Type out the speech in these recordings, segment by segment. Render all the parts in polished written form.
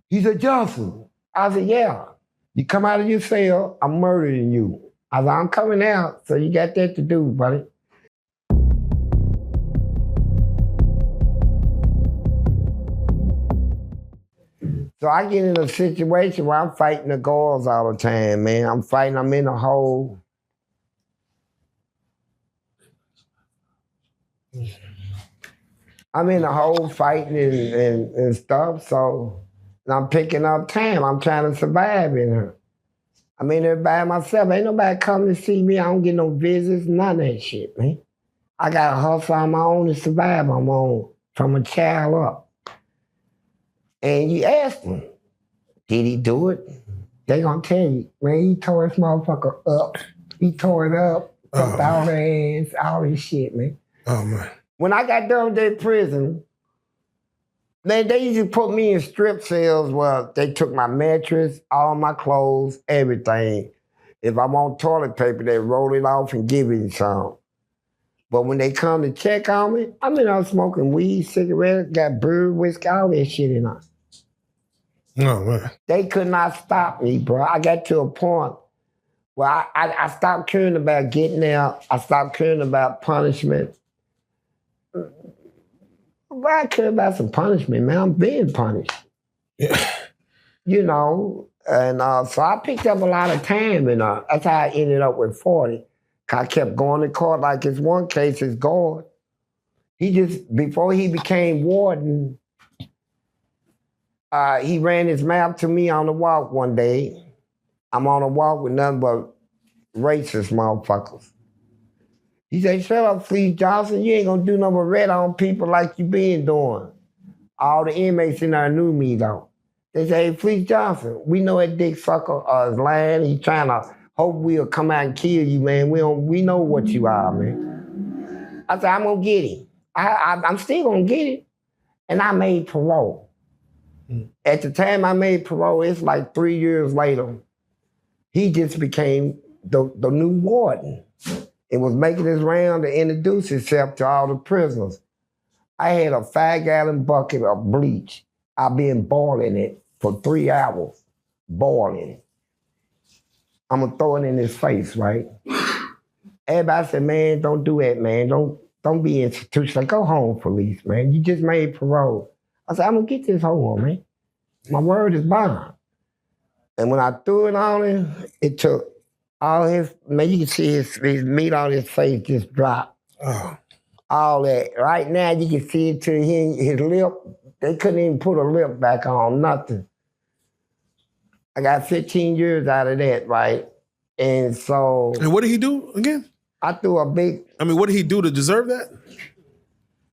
He said, Johnson. I said, yeah. You come out of your cell, I'm murdering you. I said, I'm coming out, so you got that to do, buddy. So I get in a situation where I'm fighting the guards all the time, man. I'm in a hole. I'm in a hole fighting and stuff, so and I'm picking up time. I'm trying to survive in her. I'm in there by myself. Ain't nobody come to see me. I don't get no visits, none of that shit, man. I got to hustle on my own to survive on my own from a child up. And you ask them, did he do it? They gonna tell you, man, he tore this motherfucker up. He tore it up, fucked all their ass, all this shit, man. Oh, man. When I got done with that prison, man, they used to put me in strip cells where they took my mattress, all my clothes, everything. If I want toilet paper, they roll it off and give me some. But when they come to check on me, I'm in there smoking weed, cigarettes, got beer, whiskey, all that shit in there. Oh, man. They could not stop me, bro. I got to a point where I stopped caring about getting out. I stopped caring about punishment. Well, I care about some punishment, man. I'm being punished. Yeah. You know, and so I picked up a lot of time, and that's how I ended up with 40. I kept going to court. Like this one case, his guard, he just, before he became warden, he ran his mouth to me on the walk one day. I'm on a walk with nothing but racist motherfuckers. He said, shut up, Fleece Johnson. You ain't gonna do nothing but rat on people like you been doing. All the inmates in there knew me, though. They say, hey, Fleece Johnson, we know that dick sucker is lying. He's trying to hope we'll come out and kill you, man. We know what you are, man. I said, I'm gonna get him. I'm still gonna get him. And I made parole. At the time I made parole, it's like 3 years later, he just became the new warden. It was making his round to introduce himself to all the prisoners. I had a 5-gallon bucket of bleach. I've been boiling it for 3 hours, boiling it. I'm gonna throw it in his face, right? Everybody said, man, don't do that, man. Don't be institutional. Go home, police, man. You just made parole. I said, I'm gonna get this hoe on, man. My word is bond. And when I threw it on him, it took all his, man, you can see his meat on his face just drop. Oh. All that. Right now, you can see it to his lip. They couldn't even put a lip back on, nothing. I got 15 years out of that, right? And so... And what did he do again? I threw a big... I mean, what did he do to deserve that?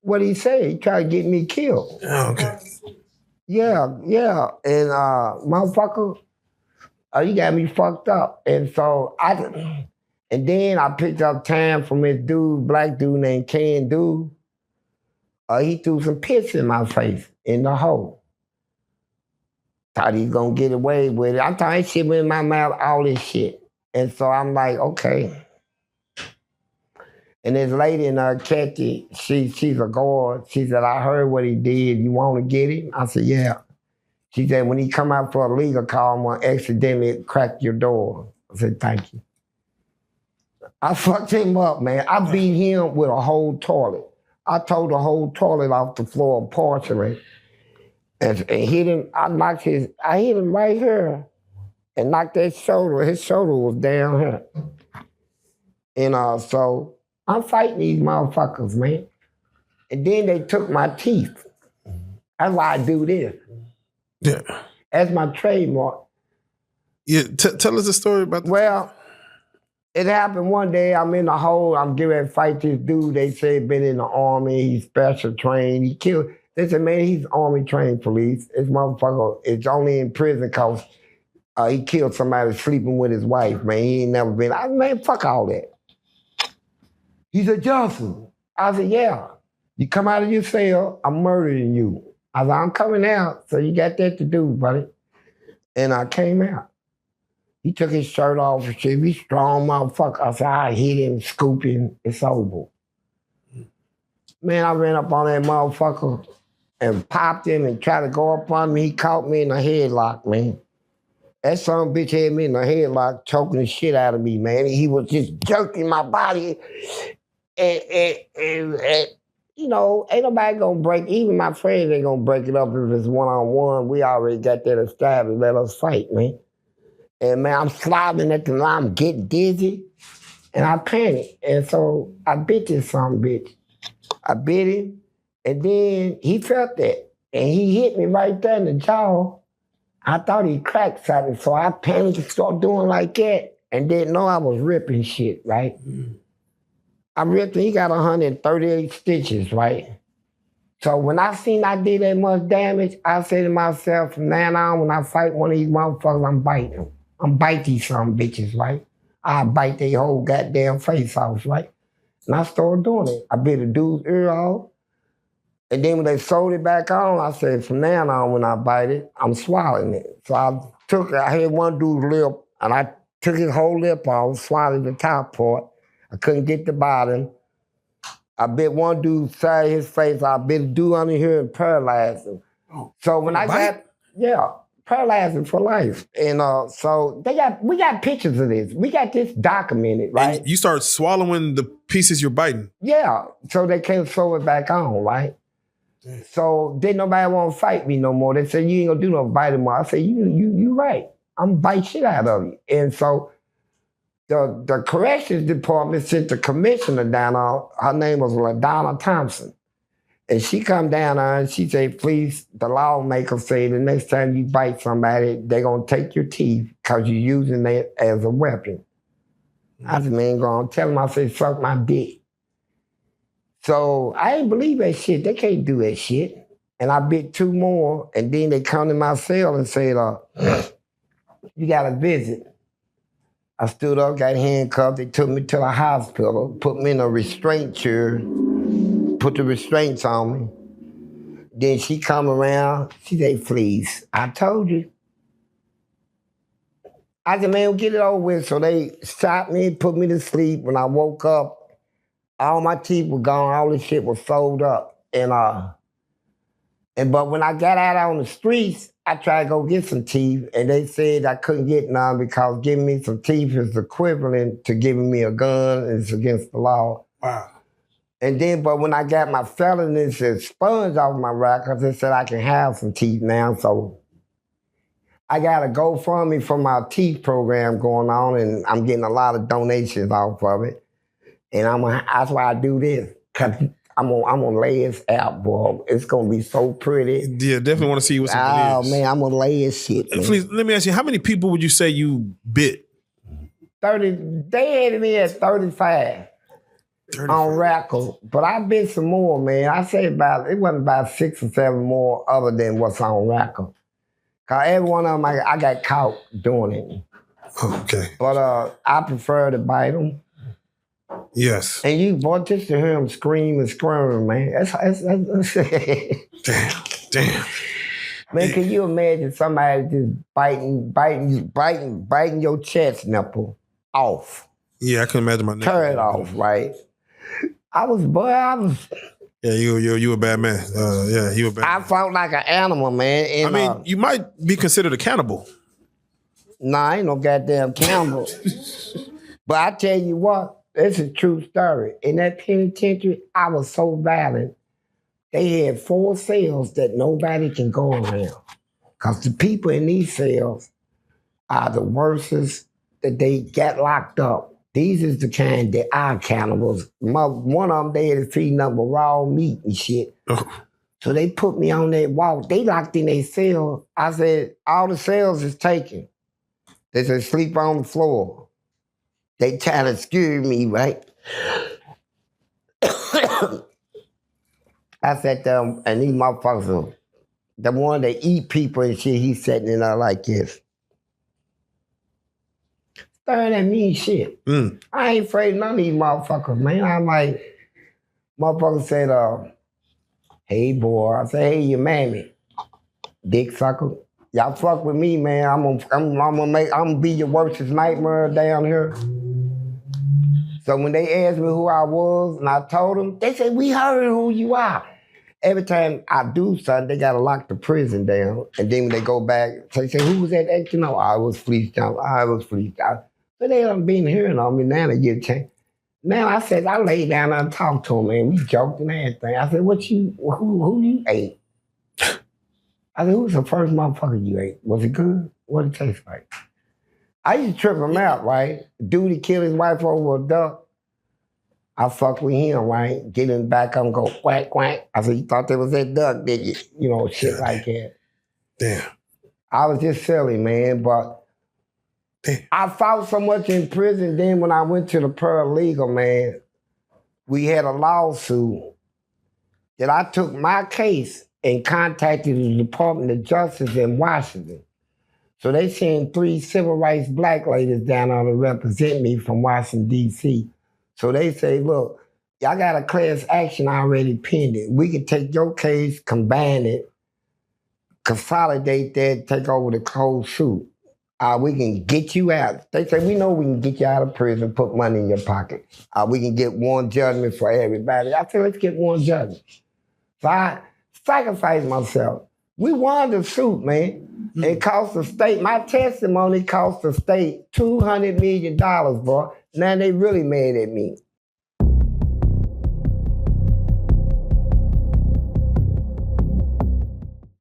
What did he say? He tried to get me killed. Oh, okay. Yeah. And motherfucker, you got me fucked up. And so and then I picked up time from this dude, black dude named Ken Dude. He threw some piss in my face in the hole. Thought he was gonna get away with it. I thought that shit went in my mouth, all this shit. And so I'm like, okay. And this lady in Kathy, she's a guard. She said, I heard what he did. You want to get him? I said, yeah. She said, when he come out for a legal call, I'm going to accidentally crack your door. I said, thank you. I fucked him up, man. I beat him with a whole toilet. I tore the whole toilet off the floor of porcelain and hit him. I hit him right here and knocked that shoulder. His shoulder was down here. And so I'm fighting these motherfuckers, man. And then they took my teeth. That's why I do this. Yeah. That's my trademark. Yeah, tell us the story about Well, it happened one day. I'm in the hole. I'm getting ready to fight this dude. They say he's been in the army. He's special trained. He killed. They said, man, he's army trained police. This motherfucker is only in prison because he killed somebody sleeping with his wife, man. He ain't never been. Man, fuck all that. He said, Johnson. I said, yeah. You come out of your cell, I'm murdering you. I said, I'm coming out, so you got that to do, buddy. And I came out. He took his shirt off and shit. He's strong motherfucker. I said, I hit him, scoop him, it's over. Man, I ran up on that motherfucker. and popped him and tried to go up on me. He caught me in a headlock, man. That son of a bitch had me in a headlock, choking the shit out of me, man. He was just jerking my body. And you know, ain't nobody gonna break, even my friends ain't gonna break it up if it's one-on-one. We already got that established. Let us fight, man. And man, I'm slobbing at the line, I'm getting dizzy, and I panic. And so I bit this son of a bitch. I bit him, and then he felt that. And he hit me right there in the jaw. I thought he cracked something, so I panicked and started doing like that, and didn't know I was ripping shit, right? I ripped him, he got 138 stitches, right? So when I seen I did that much damage, I said to myself, from now on, when I fight one of these motherfuckers, I'm biting them. I'm bite these some bitches, right? I bite their whole goddamn face off, right? And I started doing it. I bit a dude's ear off. And then when they sewed it back on, I said, from now on, when I bite it, I'm swallowing it. So I had one dude's lip, and I took his whole lip off, swallowed the top part. I couldn't get the bottom. I bit one dude's side of his face. I bit a dude under here and paralyzed him. So when I got, paralyzed him for life. And so we got pictures of this. We got this documented, right? And you start swallowing the pieces you're biting. Yeah, so they can't sew it back on, right? So didn't nobody want to fight me no more. They said, you ain't gonna do no biting more. I said, you right. I'm bite shit out of you. And so the corrections department sent the commissioner down there. Her name was LaDonna Thompson. And she come down there and she said, please, the lawmaker say the next time you bite somebody, they're gonna take your teeth because you're using it as a weapon. I said, man, go on, tell them I said, suck my dick. So I ain't believe that shit. They can't do that shit. And I bit two more, and then they come to my cell and said, you got a visit. I stood up, got handcuffed. They took me to the hospital, put me in a restraint chair, put the restraints on me. Then she come around, she said, Fleece, I told you. I said, man, get it over with. So they shot me, put me to sleep. When I woke up, all my teeth were gone, all this shit was sold up. But when I got out on the streets, I tried to go get some teeth, and they said I couldn't get none because giving me some teeth is equivalent to giving me a gun. It's against the law. Wow. And then, but when I got my felonies expunged off my records, they said I can have some teeth now. So I got a GoFundMe for my teeth program going on, and I'm getting a lot of donations off of it. And that's why I do this, because I'm gonna lay this out, boy. It's gonna be so pretty. Yeah, definitely want to see what's up. Oh, man, I'm gonna lay this shit, man. Please, let me ask you, how many people would you say you bit? 30, they had me at 35 on record, but I bit some more, man. I say it wasn't about 6 or 7 more other than what's on record. Cause every one of them, I got caught doing it. Okay. But I prefer to bite them. Yes. And you, boy, just to hear him scream and squirm, man. That's Damn. Man, can you imagine somebody just biting your chest nipple off? Yeah, I can imagine my nipple. Tear it off, right? I was. Yeah, you a bad man. Yeah, you a bad man. I felt like an animal, man. And, I mean, you might be considered a cannibal. Nah, I ain't no goddamn cannibal. But I tell you what, it's a true story. In that penitentiary, I was so violent. They had 4 cells that nobody can go around. Because the people in these cells are the worstest that they got locked up. These is the kind that are cannibals. One of them, they had to feed nothing but raw meat and shit. So they put me on that wall. They locked in their cell. I said, all the cells is taken. They said, sleep on the floor. They try to scare me, right? I sat down, and these motherfuckers, the one that eat people and shit, he's sitting in there like this. Staring at me and shit. I ain't afraid of none of these motherfuckers, man. I'm like, motherfucker said, hey, boy. I said, hey, your mammy. Dick sucker. Y'all fuck with me, man. I'm gonna be your worstest nightmare down here. So when they asked me who I was and I told them, they said, we heard who you are. every time I do something, they gotta lock the prison down. And then when they go back, so they say, who was that ex? You know, I was Fleece Johnson. I was Fleece Johnson. But they done been hearing on me now. They get a chance. Now I said, I laid down and talked to him, man. We joked and everything. I said, who you ate? I said, who's the first motherfucker you ate? Was it good? What did it taste like? I used to trip him out, right? Dude that killed his wife over a duck. I fuck with him, right? Get in the back of him, go quack, quack. I said, you thought that was that duck, did you? You know, shit like that. Damn. I was just silly, man, but I fought so much in prison. Then when I went to the paralegal, man, we had a lawsuit that I took my case and contacted the Department of Justice in Washington. So they sent 3 civil rights black ladies down there to represent me from Washington, D.C. So they say, look, y'all got a class action already pending. We can take your case, combine it, consolidate that, take over the whole suit. We can get you out. They say, we know we can get you out of prison, put money in your pocket. We can get one judgment for everybody. I said, let's get one judgment. So I sacrificed myself. We won the suit, man. It cost the state, my testimony cost the state $200 million, bro. Now they really mad at me.